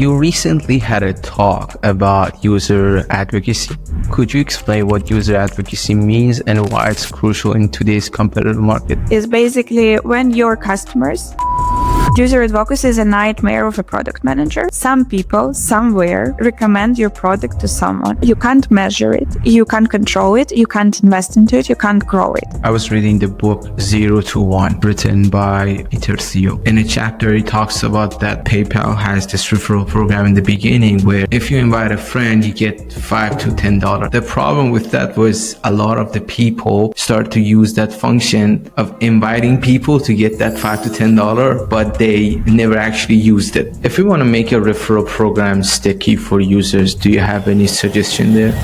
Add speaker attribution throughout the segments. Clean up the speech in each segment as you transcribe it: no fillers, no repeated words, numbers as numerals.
Speaker 1: You recently had a talk about user advocacy. Could you explain what user advocacy means and why it's crucial in today's competitive market?
Speaker 2: It's basically when your customers... User advocacy is a nightmare of a product manager. Some people, somewhere, recommend your product to someone. You can't measure it, you can't control it, you can't invest into it, you can't grow it.
Speaker 1: I was reading the book 0 to 1, written by Iterating. In a chapter, it talks about that PayPal has this referral program in the beginning where if you invite a friend, you get $5 to $10. The problem with that was a lot of the people start to use that function of inviting people to get that $5 to $10, but they never actually used it. If we want to make a referral program sticky for users, do you have any suggestion there?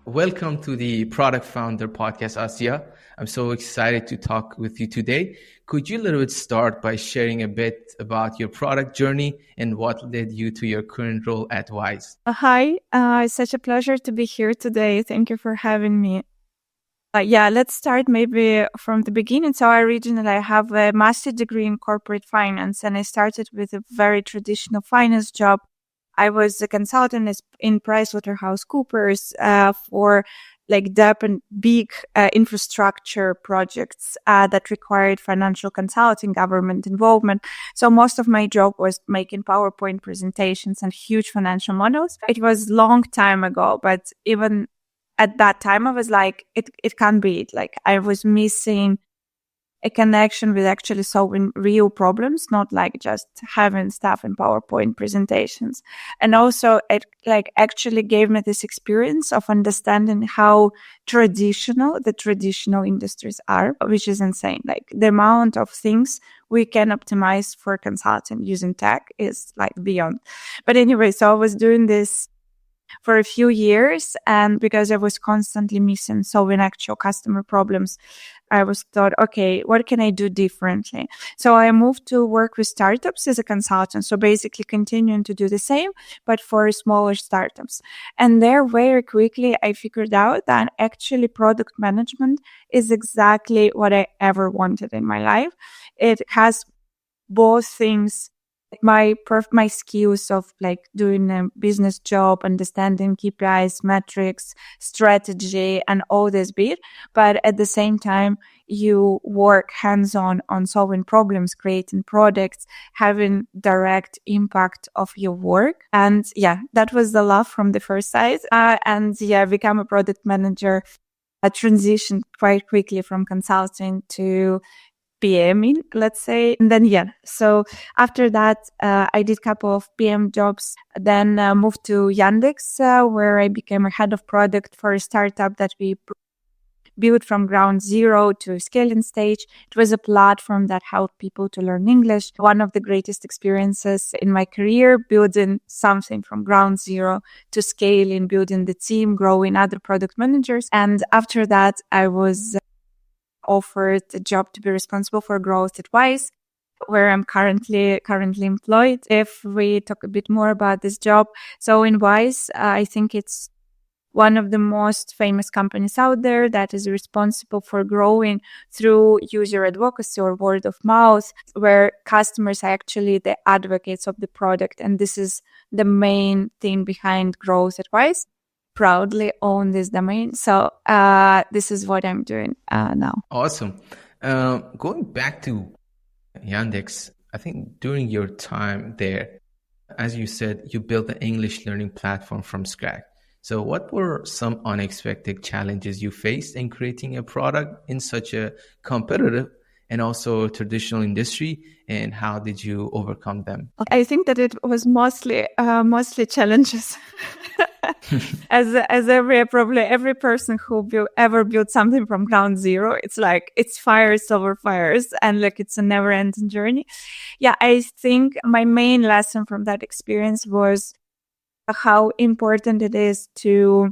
Speaker 1: Welcome to the Product Founder Podcast, Asya. I'm so excited to talk with you today. Could you a little bit start by sharing a bit about your product journey and what led you to your current role at Wise?
Speaker 2: Hi, it's such a pleasure to be here today. Thank you for having me. Let's start maybe from the beginning. So originally I have a master's degree in corporate finance, and I started with a very traditional finance job. I was a consultant in PricewaterhouseCoopers for debt and big infrastructure projects that required financial consulting, government involvement. So most of my job was making PowerPoint presentations and huge financial models. It was a long time ago, but even at that time, I was like, it can't be it. Like I was missing a connection with actually solving real problems, not like just having stuff in PowerPoint presentations. And also it actually gave me this experience of understanding how the traditional industries are, which is insane. Like the amount of things we can optimize for consulting using tech is beyond. But anyway, so I was doing this for a few years, and because I was constantly missing solving actual customer problems, I was thought, okay, what can I do differently? So I moved to work with startups as a consultant. So basically continuing to do the same, but for smaller startups. And there very quickly, I figured out that actually product management is exactly what I ever wanted in my life. It has both things, my skills of doing a business job, understanding KPIs, metrics, strategy, and all this bit. But at the same time, you work hands-on on solving problems, creating products, having direct impact of your work. And that was the love from the first sight. Become a product manager. I transitioned quite quickly from consulting to PMing, let's say. And then, so after that, I did a couple of PM jobs, then moved to Yandex, where I became a head of product for a startup that we built from ground zero to scaling stage. It was a platform that helped people to learn English. One of the greatest experiences in my career, building something from ground zero to scaling, building the team, growing other product managers. And after that, I was offered a job to be responsible for growth at Wise, where I'm currently employed. If we talk a bit more about this job, so in Wise, I think it's one of the most famous companies out there that is responsible for growing through user advocacy or word of mouth, where customers are actually the advocates of the product. And this is the main thing behind growth at Wise. Proudly own this domain. So this is what I'm doing now.
Speaker 1: Awesome. Going back to Yandex, I think during your time there, as you said, you built an English learning platform from scratch. So what were some unexpected challenges you faced in creating a product in such a competitive and also traditional industry, and how did you overcome them?
Speaker 2: I think that it was mostly challenges. As every person who ever built something from ground zero, it's fires over fires, and it's a never ending journey. I think my main lesson from that experience was how important it is to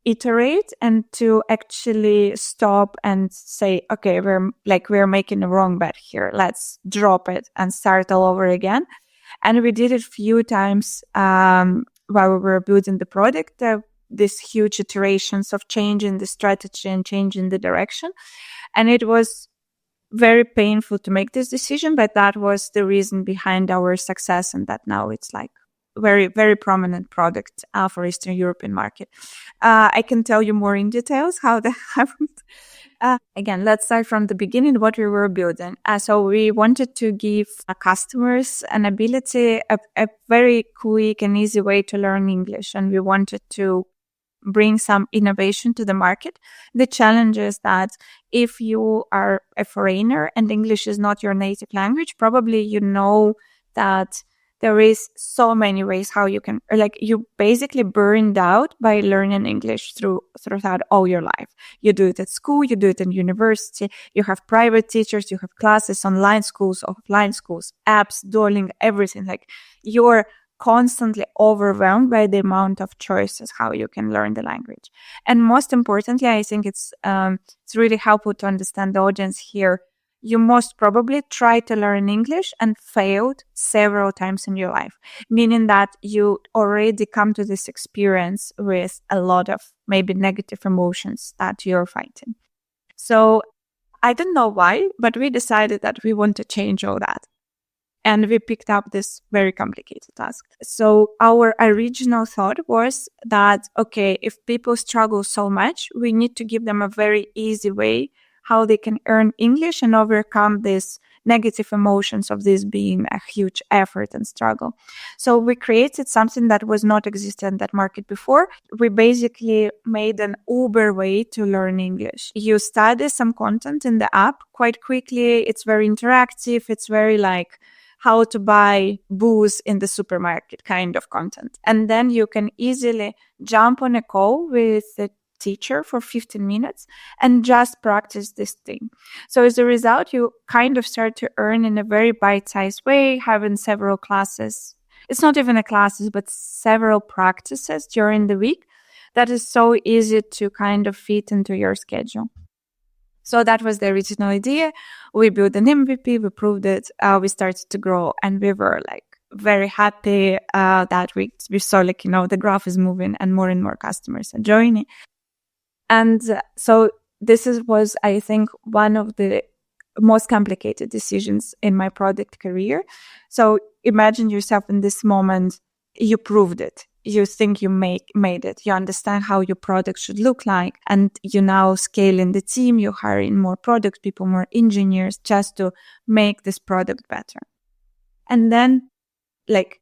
Speaker 2: iterate and to actually stop and say, okay, we're making a wrong bet here. Let's drop it and start all over again. And we did it a few times while we were building the product, these huge iterations of changing the strategy and changing the direction. And it was very painful to make this decision, but that was the reason behind our success, and that now it's like very, very prominent product for Eastern European market. I can tell you more in details how that happened. Again, let's start from the beginning, what we were building. So we wanted to give customers an ability, a very quick and easy way to learn English. And we wanted to bring some innovation to the market. The challenge is that if you are a foreigner and English is not your native language, probably you know that there is so many ways how you can, like, you basically burned out by learning English throughout all your life. You do it at school, you do it in university, you have private teachers, you have classes, online schools, offline schools, apps, Duolingo, everything. Like, you're constantly overwhelmed by the amount of choices how you can learn the language. And most importantly, I think it's really helpful to understand the audience here. You most probably tried to learn English and failed several times in your life, meaning that you already come to this experience with a lot of maybe negative emotions that you're fighting. So I don't know why, but we decided that we want to change all that. And we picked up this very complicated task. So our original thought was that, okay, if people struggle so much, we need to give them a very easy way how they can earn English and overcome these negative emotions of this being a huge effort and struggle. So we created something that was not existent in that market before. We basically made an Uber way to learn English. You study some content in the app quite quickly. It's very interactive. It's very like how to buy booze in the supermarket kind of content. And then you can easily jump on a call with the teacher for 15 minutes and just practice this thing. So as a result, you kind of start to earn in a very bite-sized way, having several classes. It's not even a classes, but several practices during the week. That is so easy to kind of fit into your schedule. So that was the original idea. We built an MVP, we proved it, we started to grow, and we were like very happy that we saw, like, the graph is moving and more customers are joining. And so this was, I think, one of the most complicated decisions in my product career. So imagine yourself in this moment, you proved it. You think you made it. You understand how your product should look like. And you now scale in the team. You hire in more product people, more engineers, just to make this product better. And then, like,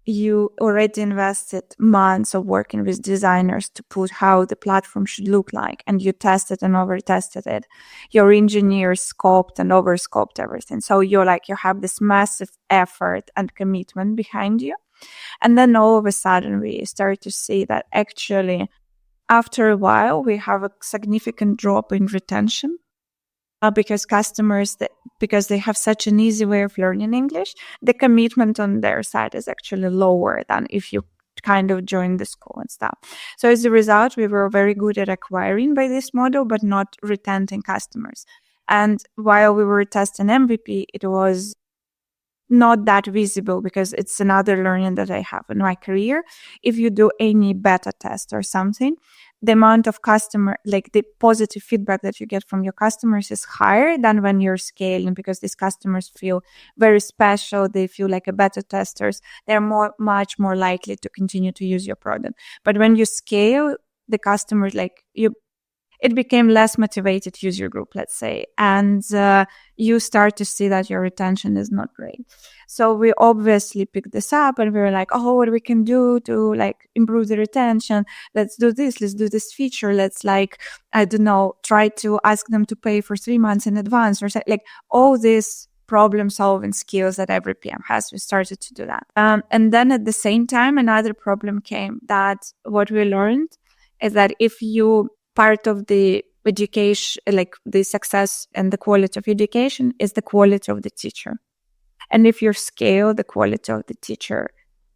Speaker 2: you already invested months of working with designers to put how the platform should look like, and you tested and over-tested it. Your engineers scoped and over-scoped everything. So you have this massive effort and commitment behind you. And then all of a sudden, we start to see that actually, after a while, we have a significant drop in retention. Because customers, because they have such an easy way of learning English, the commitment on their side is actually lower than if you kind of join the school and stuff. So as a result, we were very good at acquiring by this model, but not retaining customers. And while we were testing MVP, it was not that visible because it's another learning that I have in my career. If you do any beta test or something, the amount of the positive feedback that you get from your customers is higher than when you're scaling, because these customers feel very special. They feel like a beta testers. They're much more likely to continue to use your product. But when you scale, the customers, it became less motivated user group, let's say, and you start to see that your retention is not great. So we obviously picked this up and we were like, oh, what we can do to improve the retention? Let's do this. Let's do this feature. Let's try to ask them to pay for 3 months in advance, or all these problem solving skills that every PM has. We started to do that. And then at the same time, another problem came, that what we learned is that if you part of the education, the success and the quality of education is the quality of the teacher. And if you scale the quality of the teacher,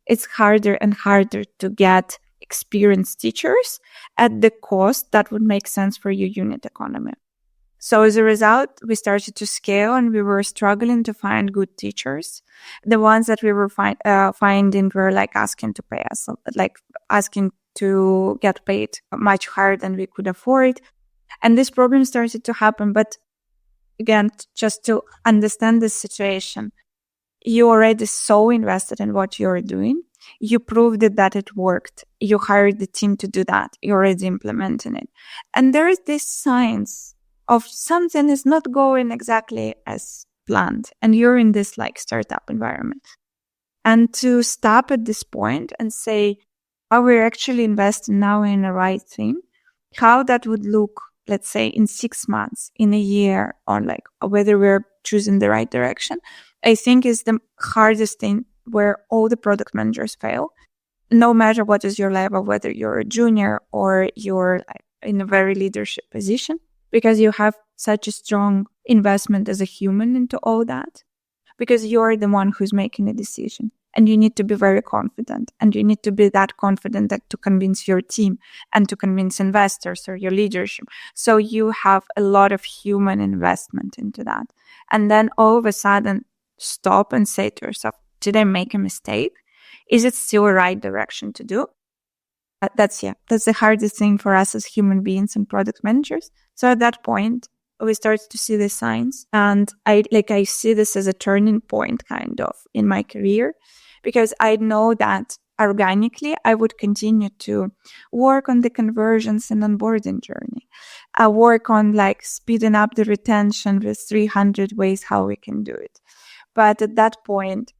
Speaker 2: it's harder and harder to get experienced teachers at the cost that would make sense for your unit economy. So as a result, we started to scale and we were struggling to find good teachers. The ones that we were finding were like asking to pay us, like asking to get paid much higher than we could afford. And this problem started to happen. But again, just to understand this situation, you already so invested in what you're doing. You proved that it worked. You hired the team to do that. You're already implementing it. And there is this signs of something is not going exactly as planned. And you're in this like startup environment. And to stop at this point and say, are we actually investing now in the right thing? How that would look, let's say, in 6 months, in a year, or like whether we're choosing the right direction, I think is the hardest thing where all the product managers fail, no matter what is your level, whether you're a junior or you're in a very leadership position, because you have such a strong investment as a human into all that, because you're the one who's making a decision. And you need to be very confident, and you need to be that confident that to convince your team and to convince investors or your leadership. So you have a lot of human investment into that. And then all of a sudden stop and say to yourself, did I make a mistake? Is it still the right direction to do? That's the hardest thing for us as human beings and product managers. So at that point, we start to see the signs, and I see this as a turning point kind of in my career, because I know that organically I would continue to work on the conversions and onboarding journey. I work on like speeding up the retention with 300 ways how we can do it. But at that point,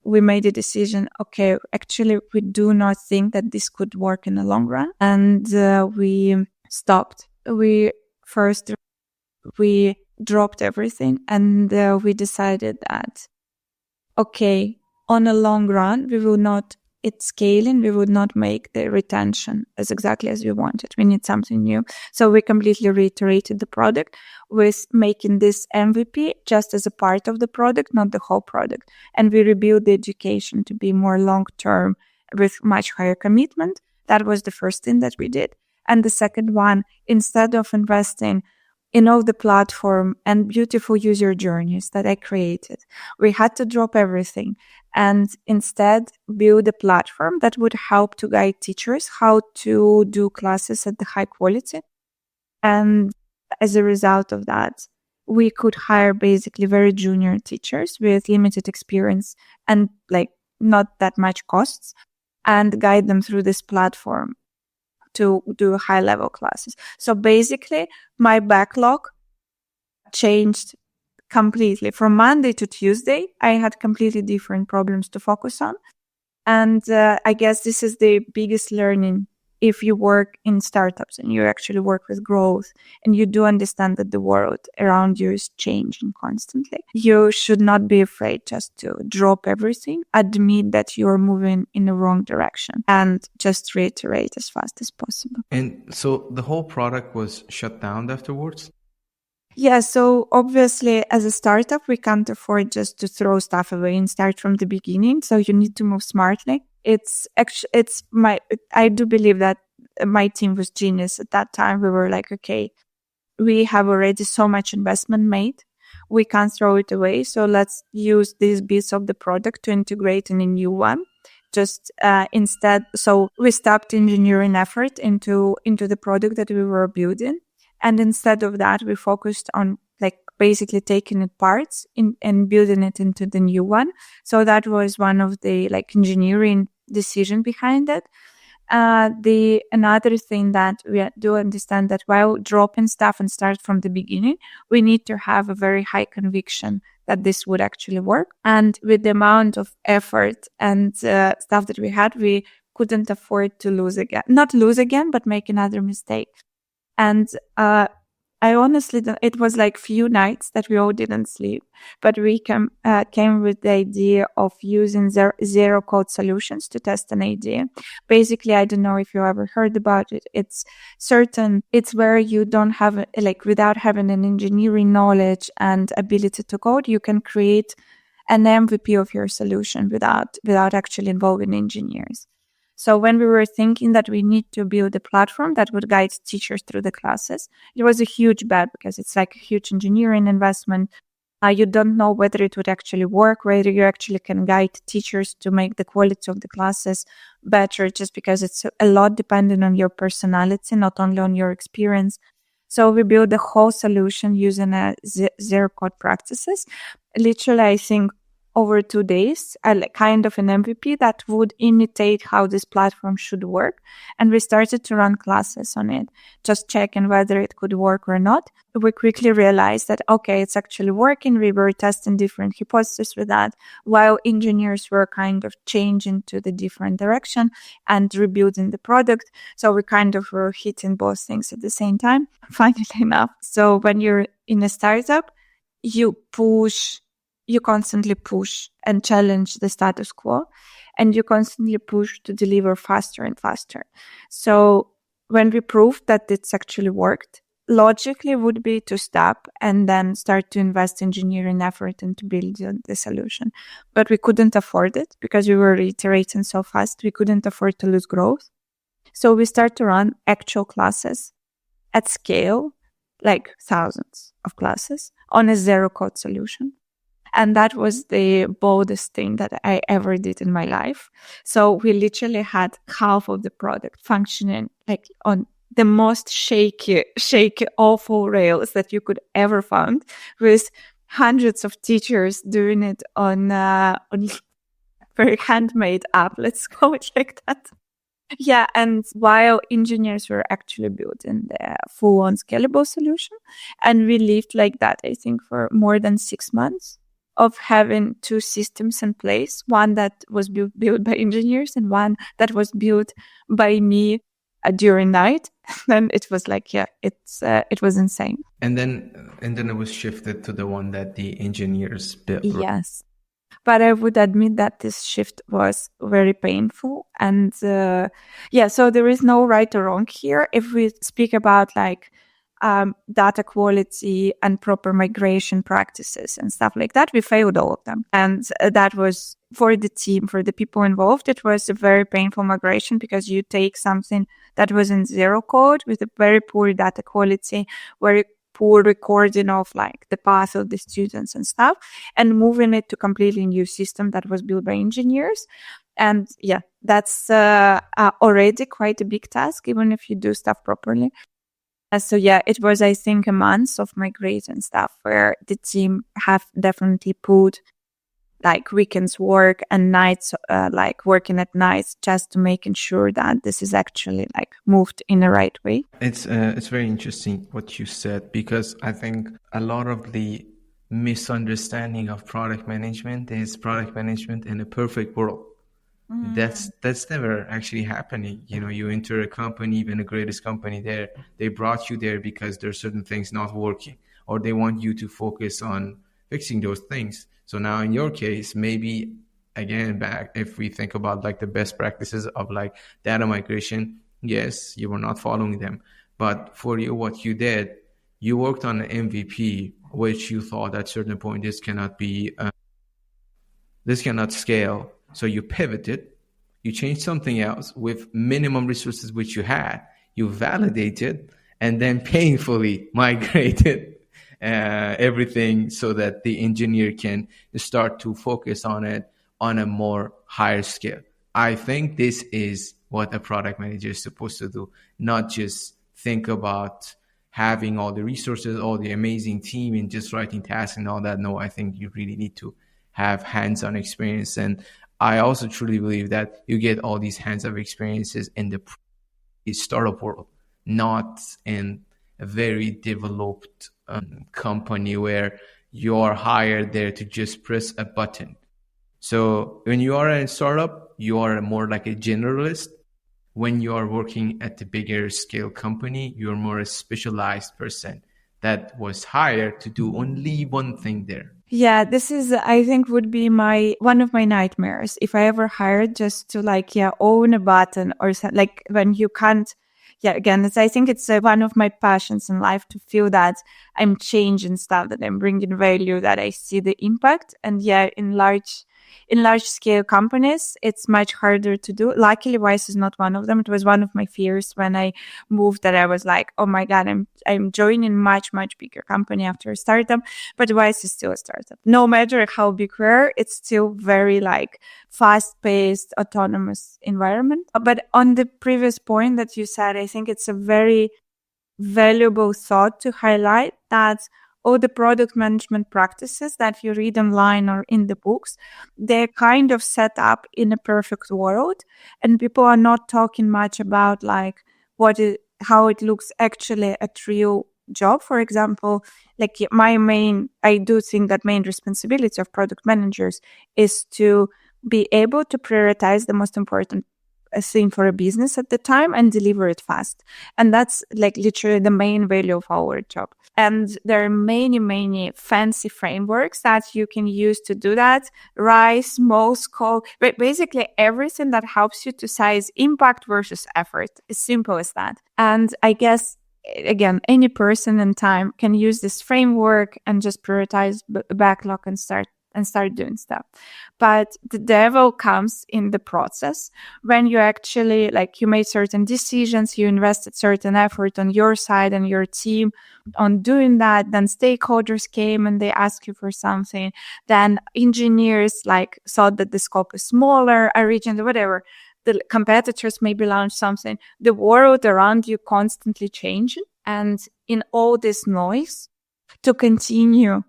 Speaker 2: we made a decision, okay, actually, we do not think that this could work in the long run. And we stopped. We dropped everything, and we decided that, okay, on a long run, we will not, it's scaling, we would not make the retention as exactly as we wanted. We need something new. So we completely reiterated the product with making this MVP just as a part of the product, not the whole product. And we rebuilt the education to be more long-term with much higher commitment. That was the first thing that we did. And the second one, instead of investing in all the platform and beautiful user journeys that I created, we had to drop everything and instead build a platform that would help to guide teachers how to do classes at the high quality. And as a result of that, we could hire basically very junior teachers with limited experience and like not that much costs, and guide them through this platform to do high level classes. So basically my backlog changed completely. From Monday to Tuesday, I had completely different problems to focus on. And I guess this is the biggest learning if you work in startups and you actually work with growth and you do understand that the world around you is changing constantly. You should not be afraid just to drop everything, admit that you're moving in the wrong direction, and just reiterate as fast as possible.
Speaker 1: And so the whole product was shut down afterwards?
Speaker 2: Yeah, so obviously as a startup, we can't afford just to throw stuff away and start from the beginning. So you need to move smartly. I do believe that my team was genius at that time. We were like, okay, we have already so much investment made. We can't throw it away. So let's use these bits of the product to integrate in a new one. Instead, so we stopped engineering effort into the product that we were building. And instead of that, we focused on like basically taking it parts and building it into the new one. So that was one of the like engineering decision behind it. Another thing that we do understand that while dropping stuff and start from the beginning, we need to have a very high conviction that this would actually work. And with the amount of effort and stuff that we had, we couldn't afford to not lose again, but make another mistake. And I honestly, it was like few nights that we all didn't sleep, but we came with the idea of using zero code solutions to test an idea. Basically, I don't know if you ever heard about it. It's where you don't have, without having an engineering knowledge and ability to code, you can create an MVP of your solution without actually involving engineers. So when we were thinking that we need to build a platform that would guide teachers through the classes, it was a huge bet because it's like a huge engineering investment. You don't know whether it would actually work, whether you actually can guide teachers to make the quality of the classes better, just because it's a lot dependent on your personality, not only on your experience. So we built the whole solution using zero code practices. Literally, I think over 2 days, kind of an MVP that would imitate how this platform should work. And we started to run classes on it, just checking whether it could work or not. We quickly realized that, okay, it's actually working. We were testing different hypotheses with that, while engineers were kind of changing to the different direction and rebuilding the product. So we kind of were hitting both things at the same time, funnily enough. So when you're in a startup, you constantly push and challenge the status quo, and you constantly push to deliver faster and faster. So when we proved that it's actually worked, logically would be to stop and then start to invest engineering effort into building the solution. But we couldn't afford it because we were iterating so fast. We couldn't afford to lose growth. So we start to run actual classes at scale, like thousands of classes on a zero code solution. And that was the boldest thing that I ever did in my life. So we literally had half of the product functioning like on the most shaky, awful rails that you could ever find, with hundreds of teachers doing it on very handmade app. Let's call it like that. Yeah, and while engineers were actually building the full-on scalable solution, and we lived like that, I think, for more than 6 months, of having 2 systems in place, one that was built by engineers and one that was built by me during night. Then it was like, yeah, it was insane.
Speaker 1: And then it was shifted to the one that the engineers built.
Speaker 2: Yes. But I would admit that this shift was very painful. And so there is no right or wrong here. If we speak about like data quality and proper migration practices and stuff like that, we failed all of them. And that was, for the team, for the people involved, it was a very painful migration, because you take something that was in zero code with a very poor data quality, very poor recording of like the path of the students and stuff, and moving it to completely new system that was built by engineers. And yeah, that's already quite a big task, even if you do stuff properly. So yeah, it was, I think, a month of migrating stuff where the team have definitely put like weekends work and nights, like working at nights, just to making sure that this is actually like moved in the right way.
Speaker 1: It's very interesting what you said, because I think a lot of the misunderstanding of product management is product management in a perfect world. That's never actually happening. You know, you enter a company, even the greatest company there, they brought you there because there's certain things not working, or they want you to focus on fixing those things. So now in your case, maybe again, back, if we think about like the best practices of like data migration, yes, you were not following them, but for you, what you did, you worked on an MVP, which you thought at a certain point, this cannot scale. So you pivoted, you changed something else with minimum resources which you had, you validated, and then painfully migrated everything so that the engineer can start to focus on it on a more higher scale. I think this is what a product manager is supposed to do, not just think about having all the resources, all the amazing team, and just writing tasks and all that. No, I think you really need to have hands-on experience. And I also truly believe that you get all these hands-on experiences in the startup world, not in a very developed company where you are hired there to just press a button. So when you are in a startup, you are more like a generalist. When you are working at the bigger scale company, you're more a specialized person that was hired to do only one thing there.
Speaker 2: Yeah, this is, I think, would be one of my nightmares. If I ever hired just to own a button or something, like when you can't, again, I think it's one of my passions in life, to feel that I'm changing stuff, that I'm bringing value, that I see the impact. And in large In large scale companies, it's much harder to do. Luckily, Wise is not one of them. It was one of my fears when I moved, that I was like, oh my God, I'm joining much bigger company after a startup, but Wise is still a startup. No matter how big we are, it's still very like fast-paced, autonomous environment. But on the previous point that you said, I think it's a very valuable thought to highlight that all the product management practices that you read online or in the books, they're kind of set up in a perfect world, and people are not talking much about like how it looks actually at real job. For example, like I do think that main responsibility of product managers is to be able to prioritize the most important thing for a business at the time and deliver it fast. And that's like literally the main value of our job. And there are many fancy frameworks that you can use to do that. RISE, MOSCO, but basically everything that helps you to size impact versus effort. As simple as that. And I guess, again, any person in time can use this framework and just prioritize backlog and start doing stuff. But the devil comes in the process when you actually, like, you made certain decisions, you invested certain effort on your side and your team on doing that. Then stakeholders came and they asked you for something. Then engineers like thought that the scope is smaller, originally, whatever. The competitors maybe launched something. The world around you constantly changing. And in all this noise, to continue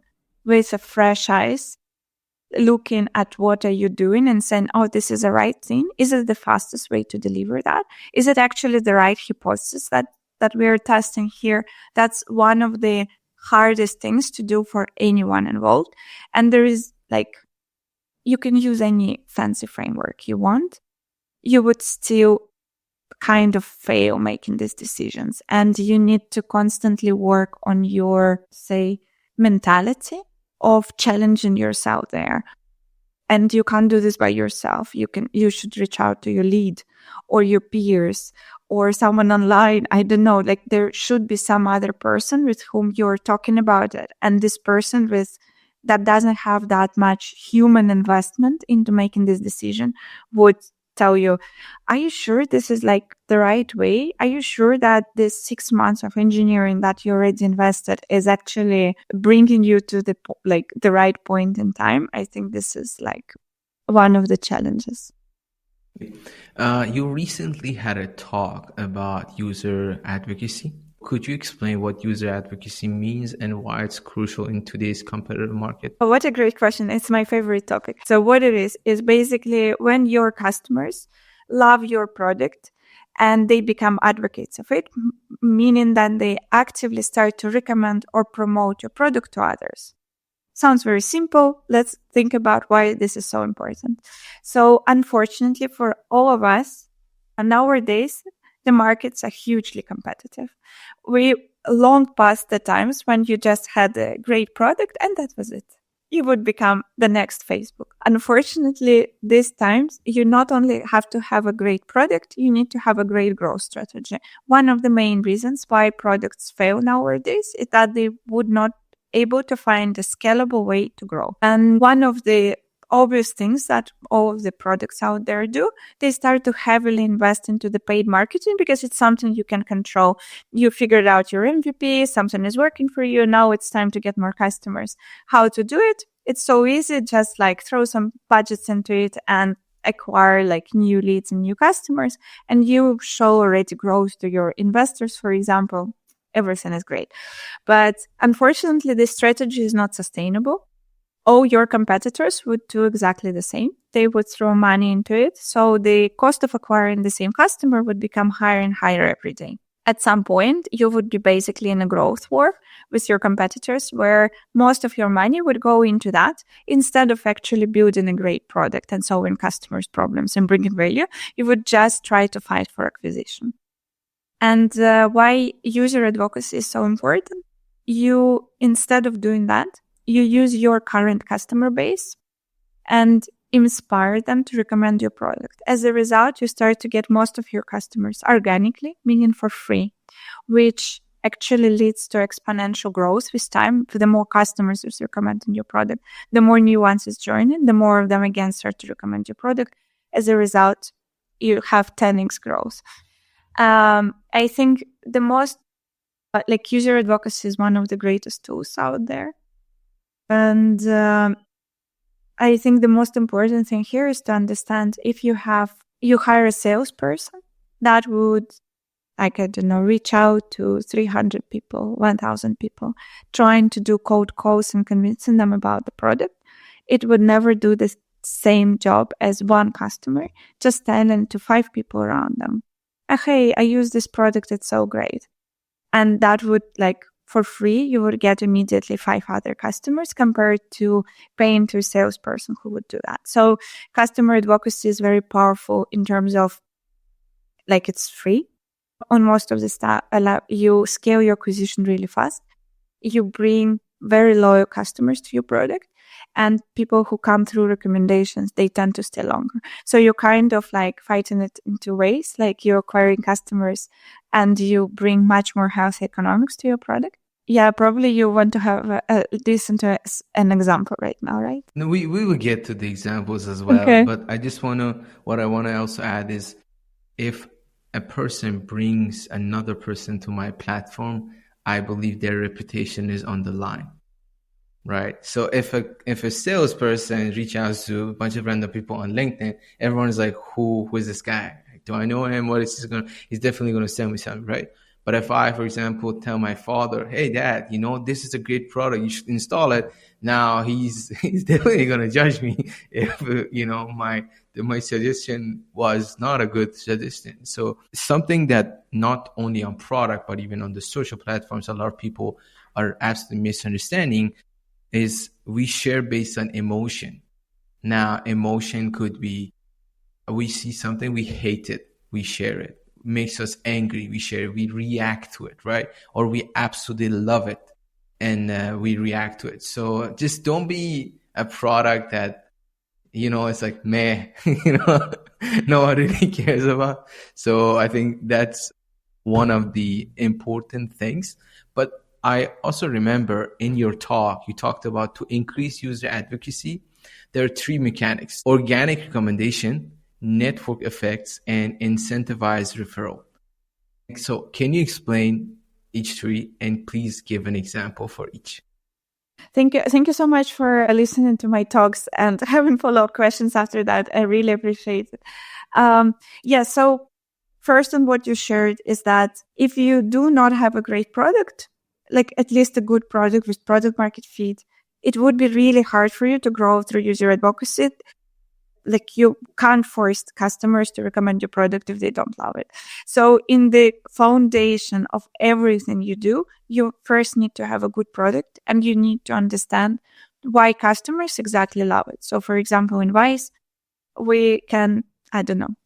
Speaker 2: with a fresh eyes, looking at what are you doing and saying, oh, this is the right thing. Is it the fastest way to deliver that? Is it actually the right hypothesis that we're testing here? That's one of the hardest things to do for anyone involved. And there is like, you can use any fancy framework you want. You would still kind of fail making these decisions. And you need to constantly work on your, say, mentality of challenging yourself there. And you can't do this by yourself. You should reach out to your lead or your peers or someone online. I don't know, like there should be some other person with whom you're talking about it. And this person that doesn't have that much human investment into making this decision would tell you, are you sure this is like the right way? Are you sure that this 6 months of engineering that you already invested is actually bringing you to the right point in time? I think this is like one of the challenges.
Speaker 1: You recently had a talk about user advocacy. Could you explain what user advocacy means and why it's crucial in today's competitive market?
Speaker 2: Oh, what a great question. It's my favorite topic. So what it is basically when your customers love your product and they become advocates of it, meaning that they actively start to recommend or promote your product to others. Sounds very simple. Let's think about why this is so important. So unfortunately for all of us, nowadays, the markets are hugely competitive. We long past the times when you just had a great product and that was it. You would become the next Facebook. Unfortunately, these times, you not only have to have a great product, you need to have a great growth strategy. One of the main reasons why products fail nowadays is that they would not able to find a scalable way to grow. And one of the obvious things that all of the products out there do, they start to heavily invest into the paid marketing because it's something you can control. You figured out your MVP, something is working for you. Now it's time to get more customers. How to do it? It's so easy. Just like throw some budgets into it and acquire like new leads and new customers. And you show already growth to your investors, for example. Everything is great. But unfortunately, this strategy is not sustainable. All your competitors would do exactly the same. They would throw money into it. So the cost of acquiring the same customer would become higher and higher every day. At some point, you would be basically in a growth war with your competitors where most of your money would go into that instead of actually building a great product and solving customers' problems and bringing value. You would just try to fight for acquisition. And why user advocacy is so important? You, instead of doing that, you use your current customer base and inspire them to recommend your product. As a result, you start to get most of your customers organically, meaning for free, which actually leads to exponential growth with time. The more customers is recommending your product, the more new ones is joining, the more of them again start to recommend your product. As a result, you have 10x growth. I think the most user advocacy is one of the greatest tools out there. And I think the most important thing here is to understand if you hire a salesperson that would, reach out to 300 people, 1,000 people, trying to do cold calls and convincing them about the product. It would never do the same job as one customer, just telling to 5 people around them, hey, I use this product, it's so great. And that would for free, you would get immediately 5 other customers compared to paying to a salesperson who would do that. So customer advocacy is very powerful in terms of it's free on most of the stuff. You scale your acquisition really fast. You bring very loyal customers to your product, and people who come through recommendations, they tend to stay longer. So you're kind of fighting it in 2 ways. You're acquiring customers and you bring much more healthy economics to your product. Yeah, probably you want to have listen to an example right now, right?
Speaker 1: No, we will get to the examples as well.
Speaker 2: Okay.
Speaker 1: But what I want to also add is, if a person brings another person to my platform, I believe their reputation is on the line. Right. So if a salesperson reaches out to a bunch of random people on LinkedIn, everyone is like, who is this guy? Do I know him? What is he he's definitely going to send me something, right? But if I, for example, tell my father, hey, dad, this is a great product, you should install it. Now he's definitely going to judge me if, my suggestion was not a good suggestion. So something that not only on product, but even on the social platforms, a lot of people are absolutely misunderstanding is we share based on emotion. Now, emotion could be, we see something, we hate it, we share it. Makes us angry, we share it, we react to it, right? Or we absolutely love it and we react to it. So just don't be a product that, it's like, meh, no one really cares about. So I think that's one of the important things. But I also remember in your talk, you talked about to increase user advocacy, there are 3 mechanics: organic recommendation, network effects, and incentivized referral. So can you explain each 3 and please give an example for each?
Speaker 2: Thank you so much for listening to my talks and having follow-up questions after that. I really appreciate it. So first on what you shared is that if you do not have a great product, at least a good product with product market fit, it would be really hard for you to grow through user advocacy. You can't force customers to recommend your product if they don't love it. So in the foundation of everything you do, you first need to have a good product and you need to understand why customers exactly love it. So for example, in Wise, we can,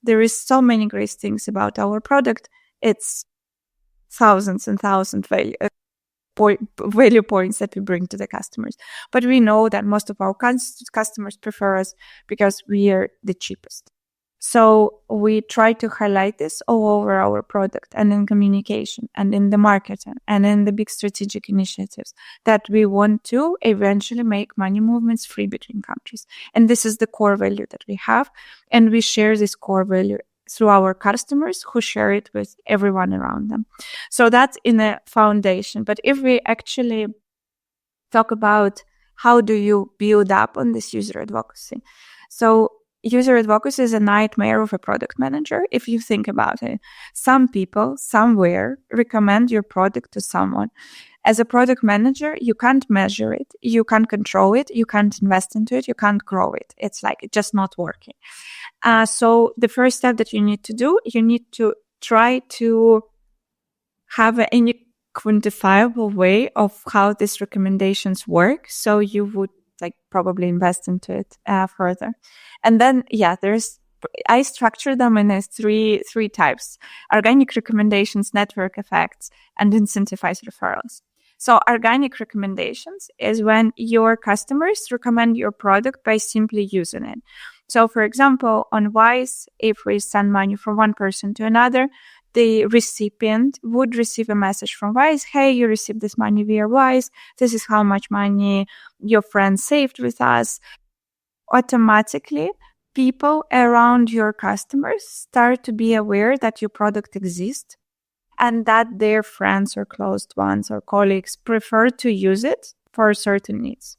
Speaker 2: there is so many great things about our product. It's thousands and thousands value points that we bring to the customers. But we know that most of our customers prefer us because we are the cheapest. So we try to highlight this all over our product and in communication and in the marketing and in the big strategic initiatives that we want to eventually make money movements free between countries. And this is the core value that we have. And we share this core value through our customers who share it with everyone around them. So that's in a foundation. But if we actually talk about how do you build up on this user advocacy? So user advocacy is a nightmare of a product manager. If you think about it, some people somewhere recommend your product to someone. As a product manager, you can't measure it, you can't control it, you can't invest into it, you can't grow it. It's it's just not working. So the first step that you need to do, you need to try to have any quantifiable way of how these recommendations work. So you would probably invest into it further. And then, I structure them in three types: organic recommendations, network effects, and incentivized referrals. So organic recommendations is when your customers recommend your product by simply using it. So for example, on Wise, if we send money from one person to another, the recipient would receive a message from Wise. Hey, you received this money via Wise. This is how much money your friend saved with us. Automatically, people around your customers start to be aware that your product exists and that their friends or close ones or colleagues prefer to use it for certain needs.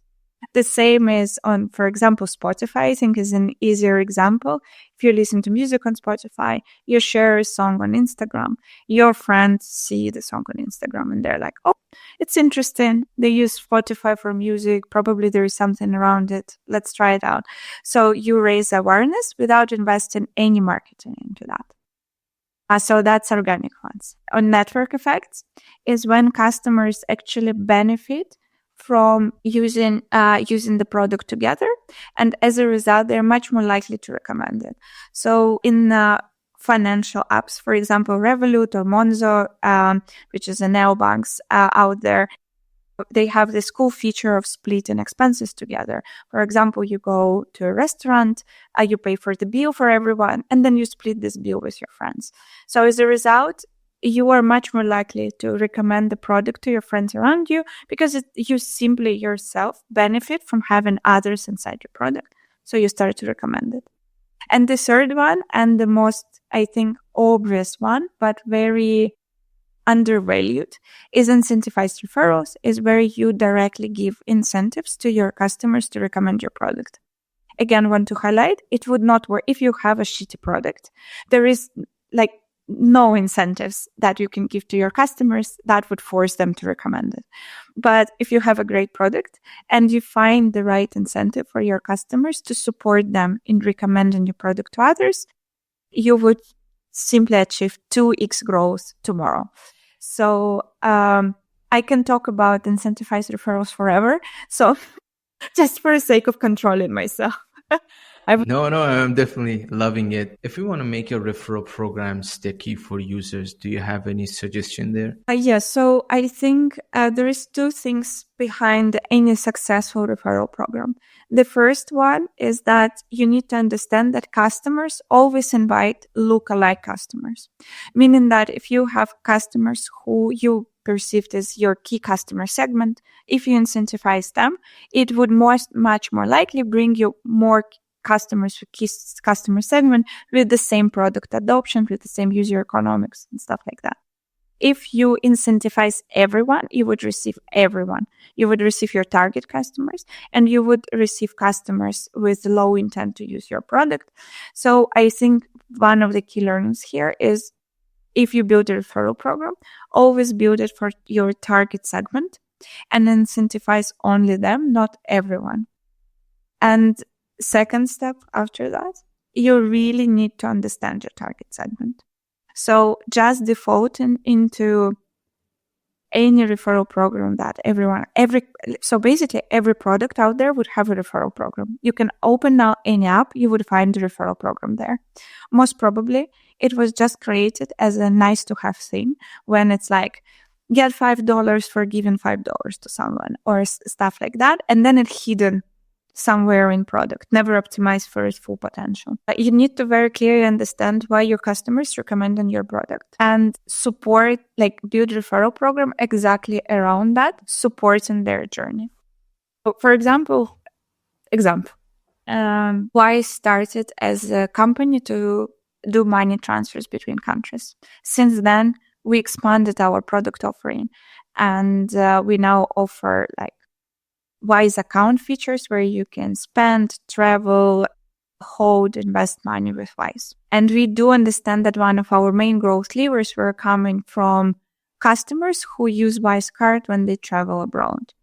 Speaker 2: The same is on, for example, Spotify, I think is an easier example. If you listen to music on Spotify, you share a song on Instagram, your friends see the song on Instagram and they're like, oh, it's interesting. They use Spotify for music. Probably there is something around it. Let's try it out. So you raise awareness without investing any marketing into that. So that's organic ones. On network effects is when customers actually benefit from using the product together, and as a result, they're much more likely to recommend it. So in financial apps, for example, Revolut or Monzo, which is a neobanks out there, they have this cool feature of splitting expenses together. For example, you go to a restaurant, you pay for the bill for everyone, and then you split this bill with your friends. So as a result, you are much more likely to recommend the product to your friends around you because you simply yourself benefit from having others inside your product. So you start to recommend it. And the third one, and the most, I think, obvious one, but very undervalued, is incentivized referrals, is where you directly give incentives to your customers to recommend your product. Again, want to highlight, it would not work if you have a shitty product. There is no incentives that you can give to your customers that would force them to recommend it. But if you have a great product and you find the right incentive for your customers to support them in recommending your product to others, you would simply achieve 2x growth tomorrow. So I can talk about incentivized referrals forever. So just for the sake of controlling myself.
Speaker 1: No, I'm definitely loving it. If we want to make your referral program sticky for users, do you have any suggestion there?
Speaker 2: Yes. So I think there is two things behind any successful referral program. The first one is that you need to understand that customers always invite lookalike customers, meaning that if you have customers who you perceived as your key customer segment, if you incentivize them, it would much more likely bring you more customers with key customer segment with the same product adoption, with the same user economics and stuff like that. If you incentivize everyone, you would receive everyone. You would receive your target customers and you would receive customers with low intent to use your product. So I think one of the key learnings here is if you build a referral program, always build it for your target segment and incentivize only them, not everyone. And second step after that, you really need to understand your target segment. So just defaulting into any referral program that so basically every product out there would have a referral program. You can open now any app, you would find the referral program there. Most probably it was just created as a nice to have thing when it's like, get $5 for giving $5 to someone or stuff like that. And then it's hidden somewhere in product, never optimized for its full potential. But you need to very clearly understand why your customers recommend on your product and support, build referral program exactly around that, supporting their journey. So for example, Wise started as a company to do money transfers between countries. Since then, we expanded our product offering and we now offer Wise account features where you can spend, travel, hold, invest money with Wise. And we do understand that one of our main growth levers were coming from customers who use Wise card when they travel abroad.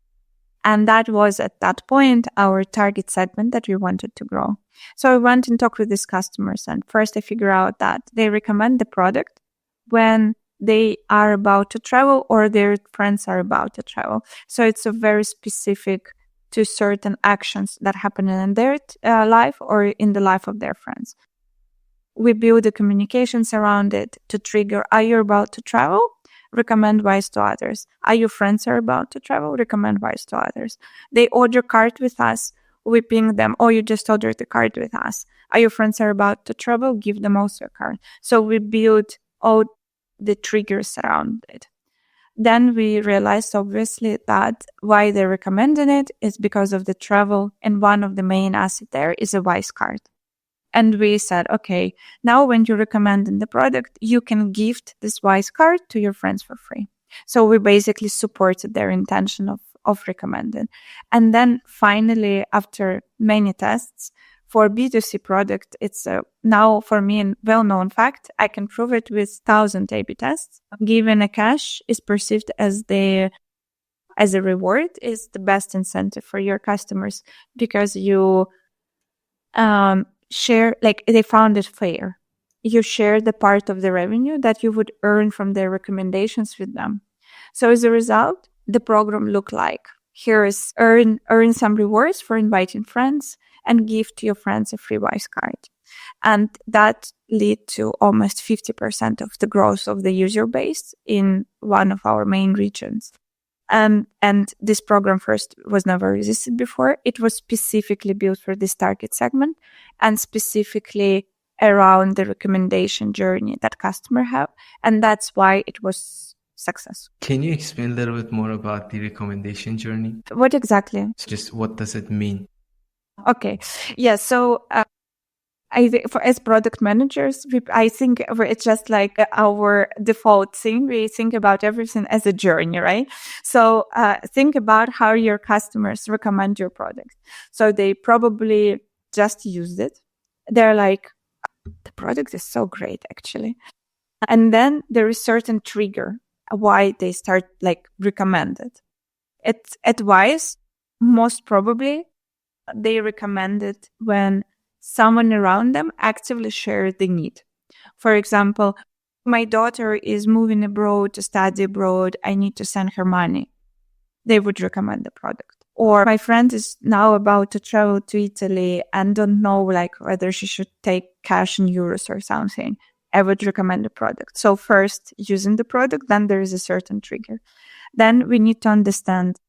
Speaker 2: And that was at that point our target segment that we wanted to grow. So I went and talked with these customers, and first I figure out that they recommend the product when they are about to travel or their friends are about to travel. So it's a very specific to certain actions that happen in their life or in the life of their friends. We build the communications around it to trigger, are you about to travel? Recommend Wise to others. Are your friends are about to travel? Recommend Wise to others. They order card with us. We ping them, oh, you just ordered the card with us. Are your friends are about to travel? Give them also a card. So we build all the triggers around it. Then we realized, obviously, that why they recommended it is because of the travel. And one of the main assets there is a Wise card. And we said, okay, now when you recommend the product, you can gift this Wise card to your friends for free. So we basically supported their intention of recommending. And then finally, after many tests, for B2C product, it's now for me a well-known fact. I can prove it with 1,000 A/B tests. Given a cash is perceived as a reward, is the best incentive for your customers, because you share, like, they found it fair. You share the part of the revenue that you would earn from their recommendations with them. So as a result, the program looked like, here is earn some rewards for inviting friends and give to your friends a free Wise card. And that led to almost 50% of the growth of the user base in one of our main regions. And this program first was never existed before. It was specifically built for this target segment and specifically around the recommendation journey that customer have. And that's why it was successful.
Speaker 1: Can you explain a little bit more about the recommendation journey?
Speaker 2: What exactly?
Speaker 1: Just what does it mean?
Speaker 2: Okay. Yeah. So I think as product managers, I think it's just like our default thing. We think about everything as a journey, right? So think about how your customers recommend your product. So they probably just used it. They're like, the product is so great, actually. And then there is certain trigger why they start like recommend it. At Wise, most probably they recommend it when someone around them actively shared the need. For example, my daughter is moving abroad to study abroad. I need to send her money. They would recommend the product. Or my friend is now about to travel to Italy and don't know like whether she should take cash in euros or something. I would recommend the product. So first using the product, then there is a certain trigger. Then we need to understand,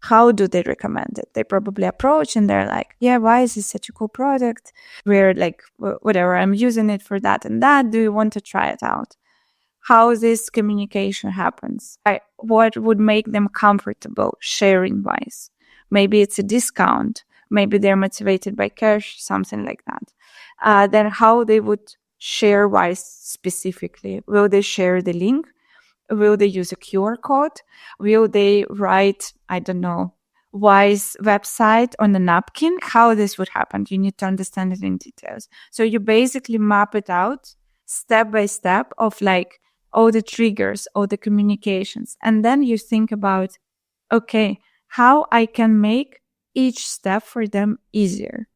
Speaker 2: how do they recommend it? They probably approach and they're like, yeah, why is this such a cool product? We're like, whatever, I'm using it for that and that. Do you want to try it out? How this communication happens? What would make them comfortable sharing Wise? Maybe it's a discount. Maybe they're motivated by cash, something like that. Then how they would share Wise specifically? Will they share the link? Will they use a QR code? Will they write, I don't know, Wise website on a napkin? How this would happen? You need to understand it in details. So you basically map it out step by step of like all the triggers, all the communications. And then you think about, okay, how I can make each step for them easier.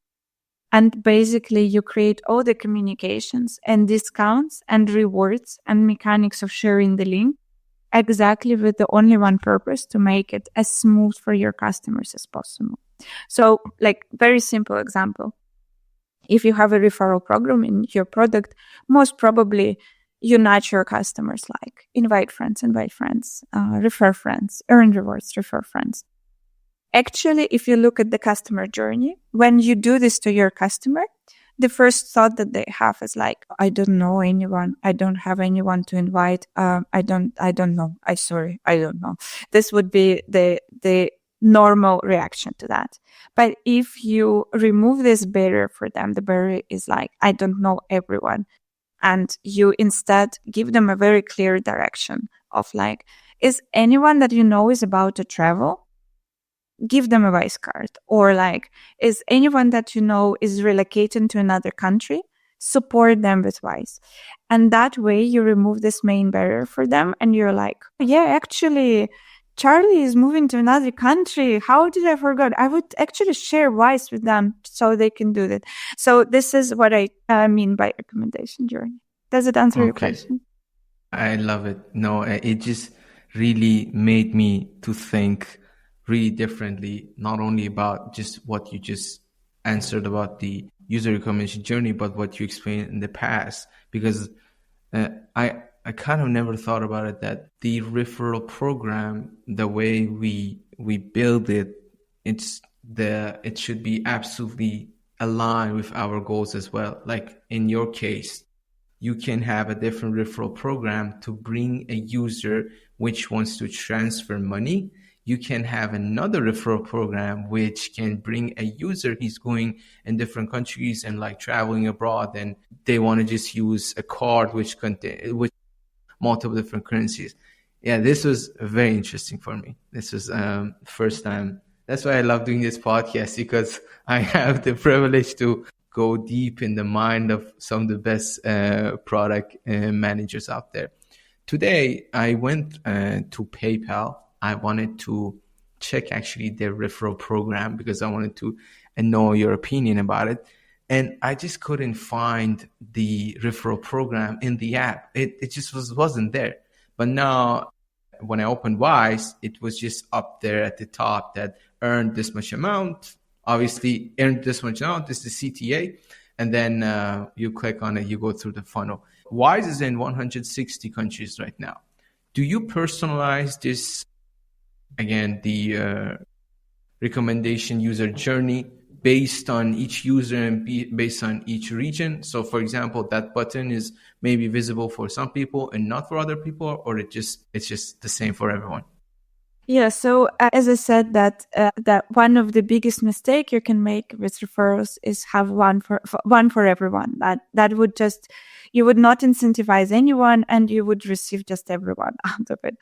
Speaker 2: And basically you create all the communications and discounts and rewards and mechanics of sharing the link exactly with the only one purpose, to make it as smooth for your customers as possible. So like very simple example. If you have a referral program in your product, most probably you nudge your customers like invite friends, refer friends, earn rewards, refer friends. Actually, if you look at the customer journey, when you do this to your customer, the first thought that they have is like, I don't know anyone. I don't have anyone to invite. I don't know. I don't know. This would be the normal reaction to that. But if you remove this barrier for them, the barrier is like, I don't know everyone. And you instead give them a very clear direction of like, is anyone that you know is about to travel? Give them a Wise card. Or like, is anyone that you know is relocating to another country? Support them with Wise. And that way you remove this main barrier for them. And you're like, yeah, actually, Charlie is moving to another country. How did I forget? I would actually share Wise with them so they can do that. So this is what I mean by recommendation journey. Does it answer your question?
Speaker 1: I love it. No, it just really made me to think really differently, not only about just what you just answered about the user recommendation journey, but what you explained in the past. Because I kind of never thought about it, that the referral program, the way we build it, it should be absolutely aligned with our goals as well. Like in your case, you can have a different referral program to bring a user which wants to transfer money. You can have another referral program which can bring a user who's going in different countries and like traveling abroad, and they want to just use a card which contain multiple different currencies. Yeah, this was very interesting for me. This was first time. That's why I love doing this podcast, because I have the privilege to go deep in the mind of some of the best product managers out there. Today, I went to PayPal. I wanted to check actually their referral program because I wanted to know your opinion about it. And I just couldn't find the referral program in the app. It just wasn't there. But now when I opened Wise, it was just up there at the top that earned this much amount. Obviously, earned this much amount is the CTA. And then you click on it, you go through the funnel. Wise is in 160 countries right now. Do you personalize this, again, the recommendation user journey based on each user and based on each region? So for example, that button is maybe visible for some people and not for other people, or it's just the same for everyone?
Speaker 2: Yeah, so as I said, that one of the biggest mistake you can make with referrals is have one for everyone. That would just, you would not incentivize anyone, and you would receive just everyone out of it.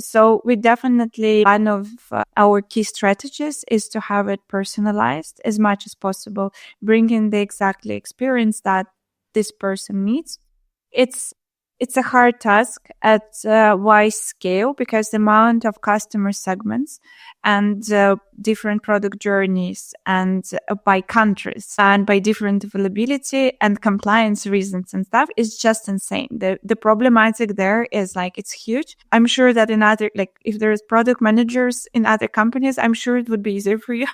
Speaker 2: So we definitely, one of our key strategies is to have it personalized as much as possible, bringing the exactly experience that this person needs. It's a hard task at wide scale because the amount of customer segments and different product journeys and by countries and by different availability and compliance reasons and stuff is just insane. The problematic there is like, it's huge. I'm sure that in other, like if there's product managers in other companies, I'm sure it would be easier for you.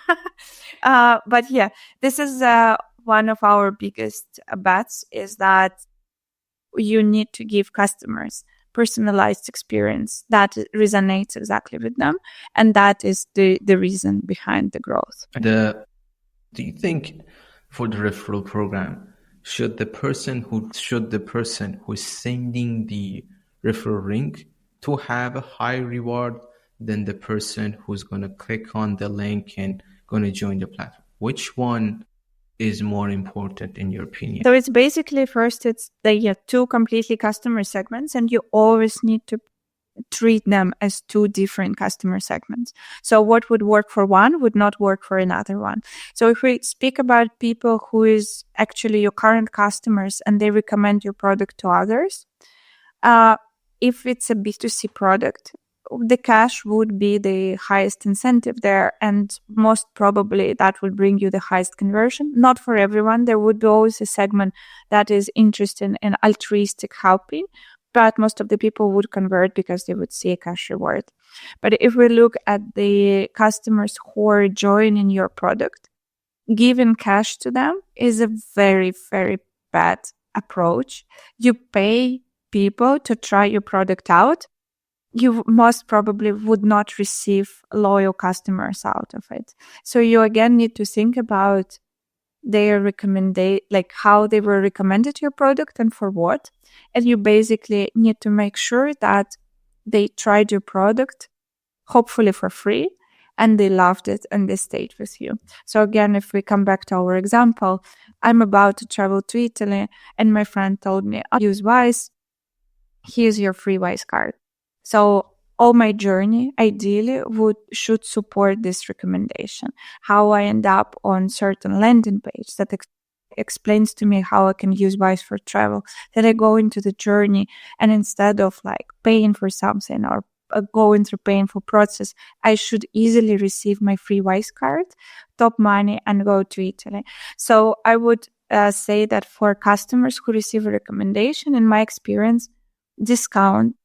Speaker 2: But yeah, this is one of our biggest bets, is that you need to give customers personalized experience that resonates exactly with them. And that is the reason behind the growth.
Speaker 1: Do you think for the referral program, should the person who's sending the referral link to have a high reward than the person who's going to click on the link and going to join the platform? Which one is more important in your opinion?
Speaker 2: So it's basically, first, it's the two completely customer segments, and you always need to treat them as two different customer segments. So what would work for one would not work for another one. So if we speak about people who is actually your current customers and they recommend your product to others, if it's a B2C product, the cash would be the highest incentive there, and most probably that would bring you the highest conversion. Not for everyone. There would be always a segment that is interested in altruistic helping, but most of the people would convert because they would see a cash reward. But if we look at the customers who are joining your product, giving cash to them is a very, very bad approach. You pay people to try your product out. You most probably would not receive loyal customers out of it. So you again need to think about their like how they were recommended your product and for what. And you basically need to make sure that they tried your product, hopefully for free, and they loved it and they stayed with you. So again, if we come back to our example, I'm about to travel to Italy and my friend told me, I'll use Wise. Here's your free Wise card. So all my journey ideally should support this recommendation. How I end up on certain landing page that explains to me how I can use Wise for travel. Then I go into the journey, and instead of like paying for something or going through painful process, I should easily receive my free Wise card, top money, and go to Italy. So I would say that for customers who receive a recommendation, in my experience, discount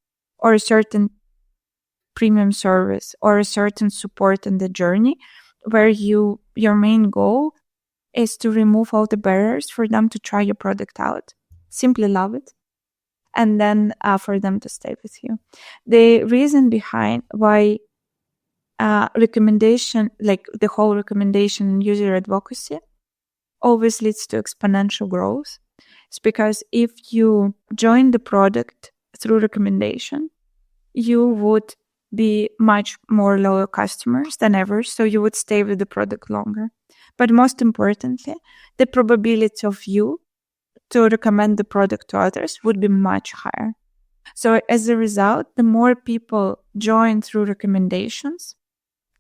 Speaker 2: or a certain premium service or a certain support in the journey where your main goal is to remove all the barriers for them to try your product out, simply love it, and then for them to stay with you. The reason behind why recommendation, like the whole recommendation and user advocacy, always leads to exponential growth It's because if you join the product through recommendation, you would be much more loyal customers than ever. So you would stay with the product longer. But most importantly, the probability of you to recommend the product to others would be much higher. So as a result, the more people join through recommendations,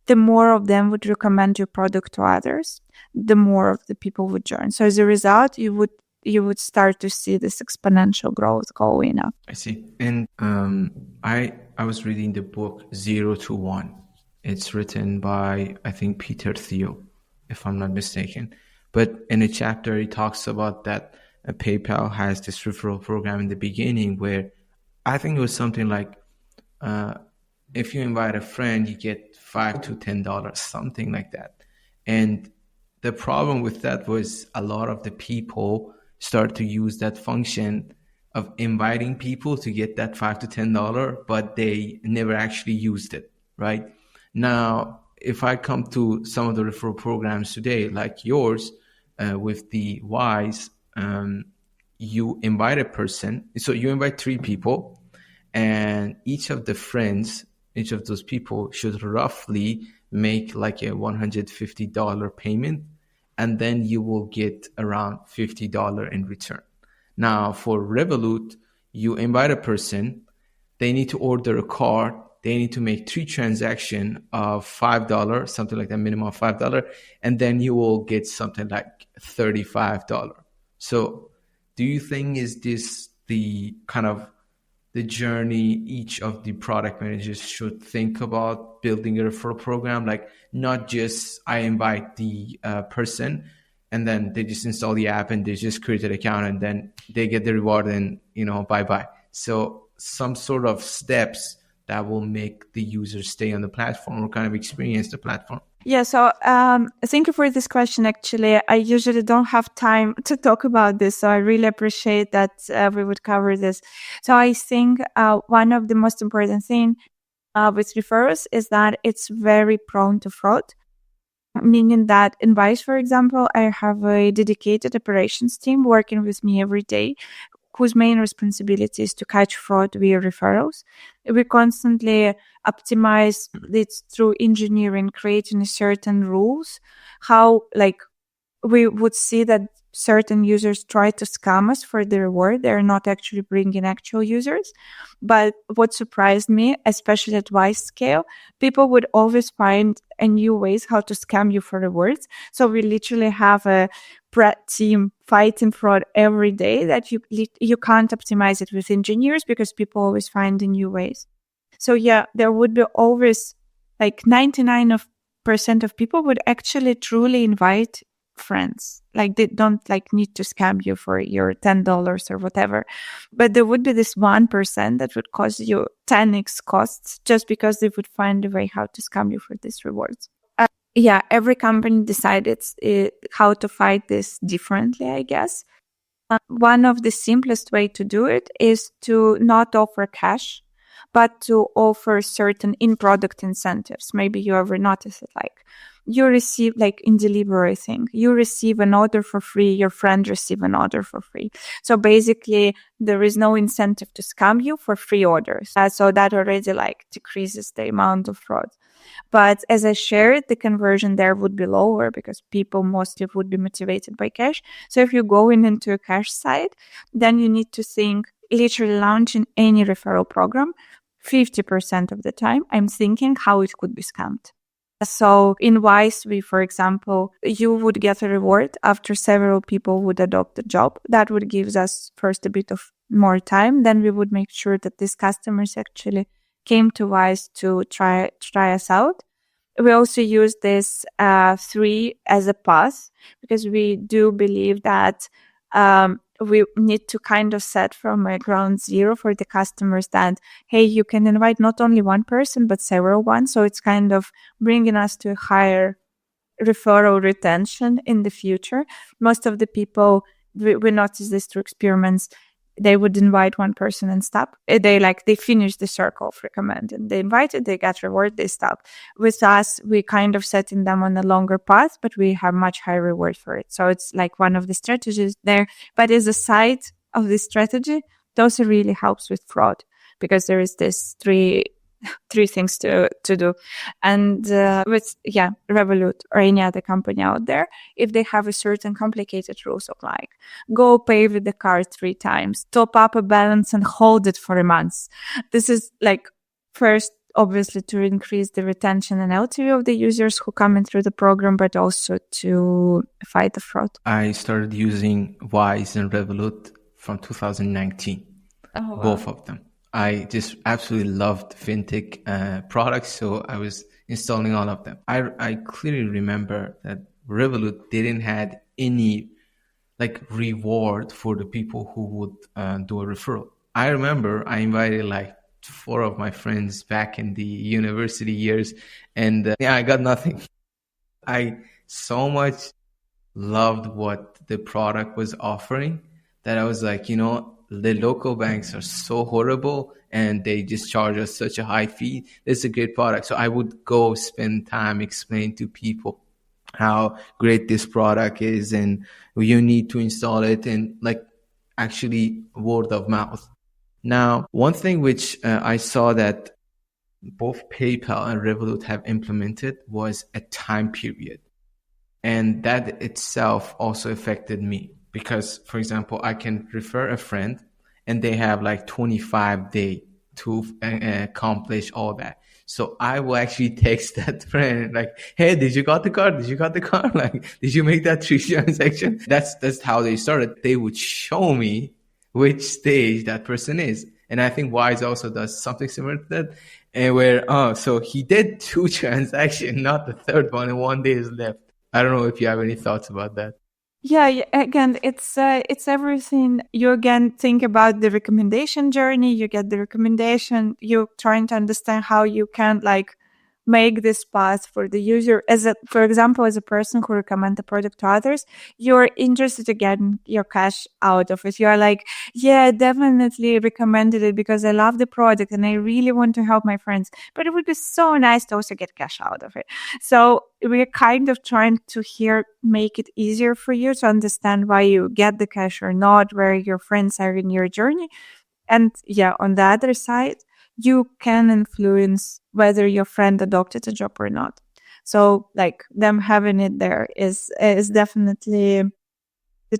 Speaker 2: the more of them would recommend your product to others, the more of the people would join. So as a result, you would start to see this exponential growth going up.
Speaker 1: I see. And I was reading the book 0 to 1. It's written by, I think, Peter Thiel, if I'm not mistaken. But in a chapter, he talks about that PayPal has this referral program in the beginning where I think it was something like if you invite a friend, you get $5 to $10, something like that. And the problem with that was a lot of the people start to use that function of inviting people to get that $5 to $10, but they never actually used it, right? Now, if I come to some of the referral programs today, like yours, with the Wise, you invite a person. So you invite 3 people, and each of those people should roughly make like a $150 payment, and then you will get around $50 in return. Now, for Revolut, you invite a person, they need to order a card, they need to make 3 transactions of $5, something like that, minimum of $5, and then you will get something like $35. So do you think is this the kind of the journey each of the product managers should think about building a referral program? Like not just I invite the person and then they just install the app and they just create an account and then they get the reward and, bye-bye. So some sort of steps that will make the user stay on the platform or kind of experience the platform.
Speaker 2: Yeah, so thank you for this question. Actually, I usually don't have time to talk about this, so I really appreciate that we would cover this. So I think one of the most important things with referrals is that it's very prone to fraud, meaning that in Wise, for example, I have a dedicated operations team working with me every day, whose main responsibility is to catch fraud via referrals. We constantly optimize this through engineering, creating certain rules, how we would see that certain users try to scam us for the reward. They're not actually bringing actual users. But what surprised me, especially at Wise scale, people would always find a new ways how to scam you for rewards. So we literally have a Pratt team fighting fraud every day that you can't optimize it with engineers because people always find the new ways. So yeah, there would be always 99% of people would actually truly invite friends. They don't need to scam you for your $10 or whatever. But there would be this 1% that would cost you 10x costs just because they would find a way how to scam you for these rewards. Yeah, every company decided how to fight this differently, I guess. One of the simplest way to do it is to not offer cash, but to offer certain in-product incentives. Maybe you ever notice it, you receive, in delivery thing, you receive an order for free, your friend receive an order for free. So basically, there is no incentive to scam you for free orders. So that already decreases the amount of fraud. But as I shared, the conversion there would be lower because people mostly would be motivated by cash. So if you're going into a cash side, then you need to think literally launching any referral program. 50% of the time, I'm thinking how it could be scammed. So in Wise, for example, you would get a reward after several people would adopt the job. That would give us first a bit of more time. Then we would make sure that these customers actually came to Wise to try us out. We also use this 3 as a path because we do believe that we need to kind of set from a ground zero for the customers that, hey, you can invite not only one person, but several ones. So it's kind of bringing us to a higher referral retention in the future. Most of the people, we notice this through experiments, they would invite one person and stop. They finish the circle of recommending. They invited, they got reward, they stop. With us, we kind of setting them on a longer path, but we have much higher reward for it. So it's like one of the strategies there. But as a side of this strategy, it also really helps with fraud, because there is this three things to do. And with Revolut or any other company out there, if they have a certain complicated rules of like, go pay with the card 3 times, top up a balance and hold it for a month. This is like, first, obviously to increase the retention and LTV of the users who come in through the program, but also to fight the fraud.
Speaker 1: I started using Wise and Revolut from 2019, both of them. I just absolutely loved FinTech products, so I was installing all of them. I clearly remember that Revolut didn't have any like reward for the people who would do a referral. I remember I invited like 4 of my friends back in the university years, and I got nothing. I so much loved what the product was offering that I was like, the local banks are so horrible and they just charge us such a high fee. It's a great product. So I would go spend time explaining to people how great this product is and you need to install it, and like actually word of mouth. Now, one thing which I saw that both PayPal and Revolut have implemented was a time period. And that itself also affected me because, for example, I can refer a friend and they have like 25 days to accomplish all that. So I will actually text that friend like, hey, did you got the car? Did you got the car? Like, did you make that 3 transaction? That's how they started. They would show me which stage that person is. And I think Wise also does something similar to that. And where, so he did 2 transactions, not the third one, and 1 day is left. I don't know if you have any thoughts about that.
Speaker 2: Yeah, again, it's everything. You again think about the recommendation journey. You get the recommendation. You're trying to understand how you can like make this path for the user. For example, as a person who recommend the product to others, you're interested to get your cash out of it. You are like, yeah, I definitely recommended it because I love the product and I really want to help my friends. But it would be so nice to also get cash out of it. So we're kind of trying to make it easier for you to understand why you get the cash or not, where your friends are in your journey. And yeah, on the other side, you can influence whether your friend adopted a job or not. So like them having it there is definitely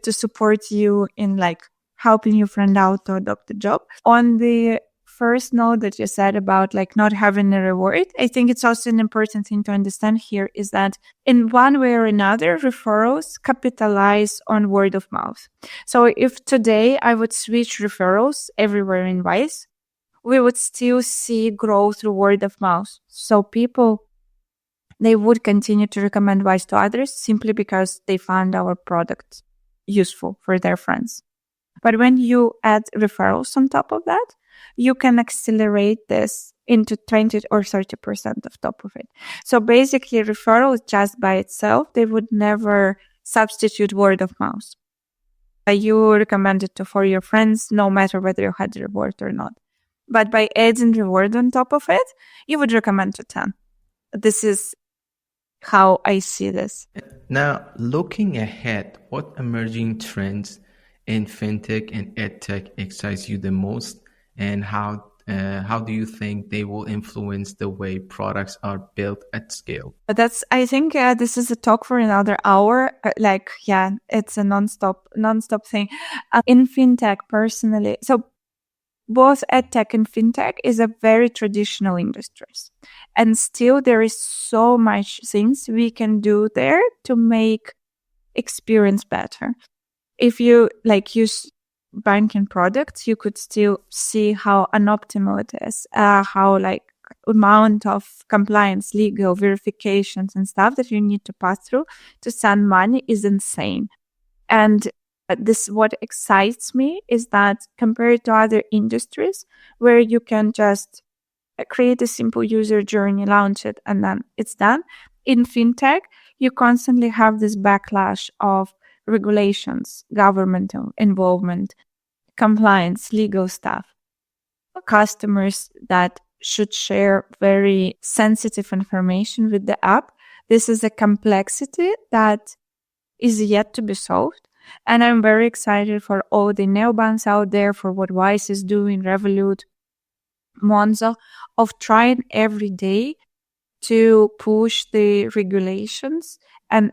Speaker 2: to support you in like helping your friend out to adopt a job. On the first note that you said about like not having a reward, I think it's also an important thing to understand here is that in one way or another, referrals capitalize on word of mouth. So if today I would switch referrals everywhere in Wise, we would still see growth through word of mouth. So people, they would continue to recommend Wise to others simply because they found our product useful for their friends. But when you add referrals on top of that, you can accelerate this into 20 or 30% of top of it. So basically, referrals just by itself, they would never substitute word of mouth. You recommend it for your friends, no matter whether you had the reward or not. But by adding reward on top of it, you would recommend to 10. This is how I see this.
Speaker 1: Now, looking ahead, what emerging trends in FinTech and EdTech excites you the most, and how do you think they will influence the way products are built at scale?
Speaker 2: I think this is a talk for another hour. It's a non-stop thing. In FinTech, personally, so both EdTech and FinTech is a very traditional industries. And still there is so much things we can do there to make experience better. If you use banking products, you could still see how unoptimal it is, how amount of compliance, legal verifications and stuff that you need to pass through to send money is insane. And what excites me is that compared to other industries where you can just create a simple user journey, launch it, and then it's done. In FinTech, you constantly have this backlash of regulations, governmental involvement, compliance, legal stuff, customers that should share very sensitive information with the app. This is a complexity that is yet to be solved. And I'm very excited for all the neobanks out there, for what Wise is doing, Revolut, Monzo, of trying every day to push the regulations and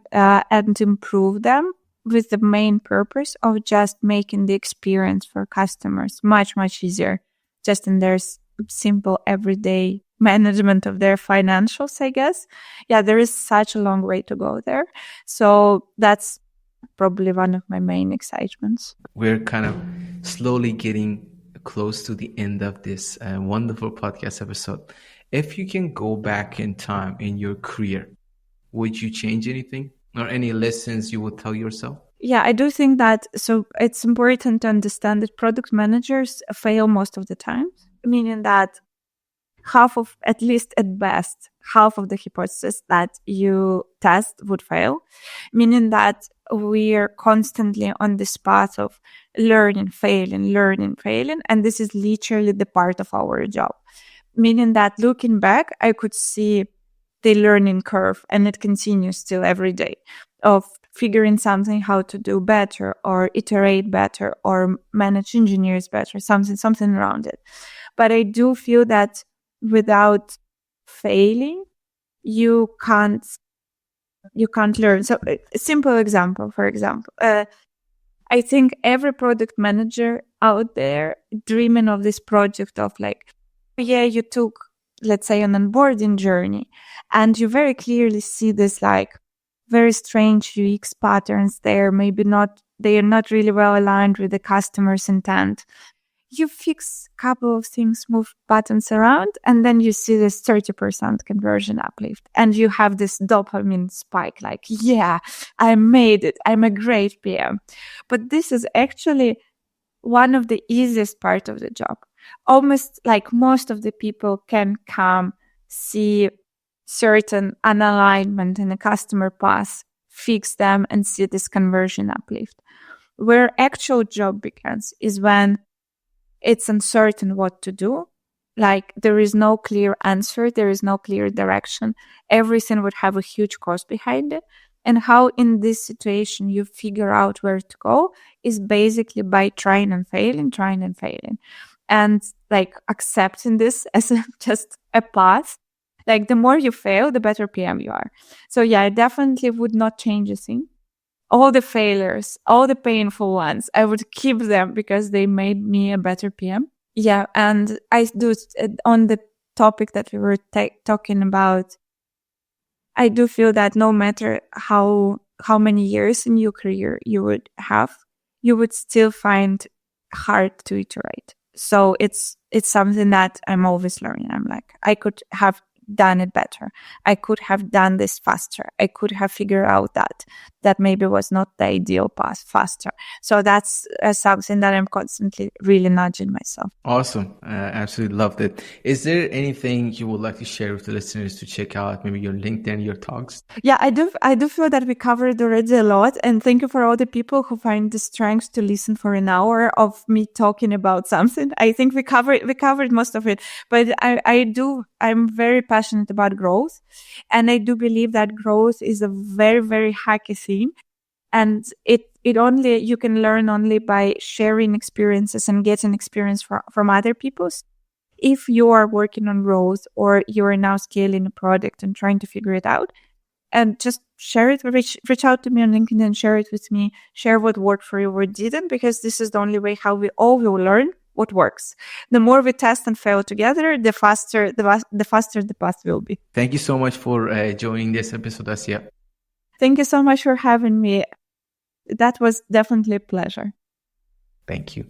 Speaker 2: improve them, with the main purpose of just making the experience for customers much, much easier, just in their simple everyday management of their financials, I guess. Yeah, there is such a long way to go there. So that's probably one of my main excitements.
Speaker 1: We're kind of slowly getting close to the end of this wonderful podcast episode. If you can go back in time in your career, would you change anything or any lessons you would tell yourself?
Speaker 2: Yeah, I do think that. So it's important to understand that product managers fail most of the time, meaning that at least at best, half of the hypothesis that you test would fail, meaning that we are constantly on this path of learning, failing. And this is literally the part of our job, meaning that looking back, I could see the learning curve, and it continues still every day, of figuring something how to do better or iterate better or manage engineers better, something around it. But I do feel that without failing, you can't learn. So a simple example, for example, I think every product manager out there dreaming of this project of like, yeah, you took, let's say, an onboarding journey, and you very clearly see this like very strange UX patterns there. Maybe they are not really well aligned with the customer's intent. You fix a couple of things, move buttons around, and then you see this 30% conversion uplift. And you have this dopamine spike, like, yeah, I made it. I'm a great PM. But this is actually one of the easiest part of the job. Almost like most of the people can come, see certain unalignment in the customer path, fix them, and see this conversion uplift. Where actual job begins is when it's uncertain what to do. Like there is no clear answer, there is no clear direction. Everything would have a huge cost behind it. And how in this situation you figure out where to go is basically by trying and failing. And like accepting this as just a path. Like the more you fail, the better PM you are. So yeah, I definitely would not change a thing. All the failures, all the painful ones, I would keep them because they made me a better PM. Yeah, and I do, on the topic that we were talking about, I do feel that no matter how many years in your career you would have, you would still find hard to iterate. So it's something that I'm always learning. I'm like, I could have done it better. I could have done this faster. I could have figured out that maybe was not the ideal path faster. So that's something that I'm constantly really nudging myself.
Speaker 1: Awesome. Absolutely loved it. Is there anything you would like to share with the listeners to check out, maybe your LinkedIn, your talks?
Speaker 2: Yeah, I do feel that we covered already a lot, and thank you for all the people who find the strength to listen for an hour of me talking about something. I think we covered most of it, but I'm very passionate about growth, and I do believe that growth is a very, very hacky thing, and you can learn only by sharing experiences and getting experience from other people's. If you are working on growth or you are now scaling a product and trying to figure it out, and just share it, reach out to me on LinkedIn and share it with me, share what worked for you, what didn't, because this is the only way how we all will learn what works. The more we test and fail together, the faster the path will be.
Speaker 1: Thank you so much for joining this episode, Asya.
Speaker 2: Thank you so much for having me. That was definitely a pleasure.
Speaker 1: Thank you.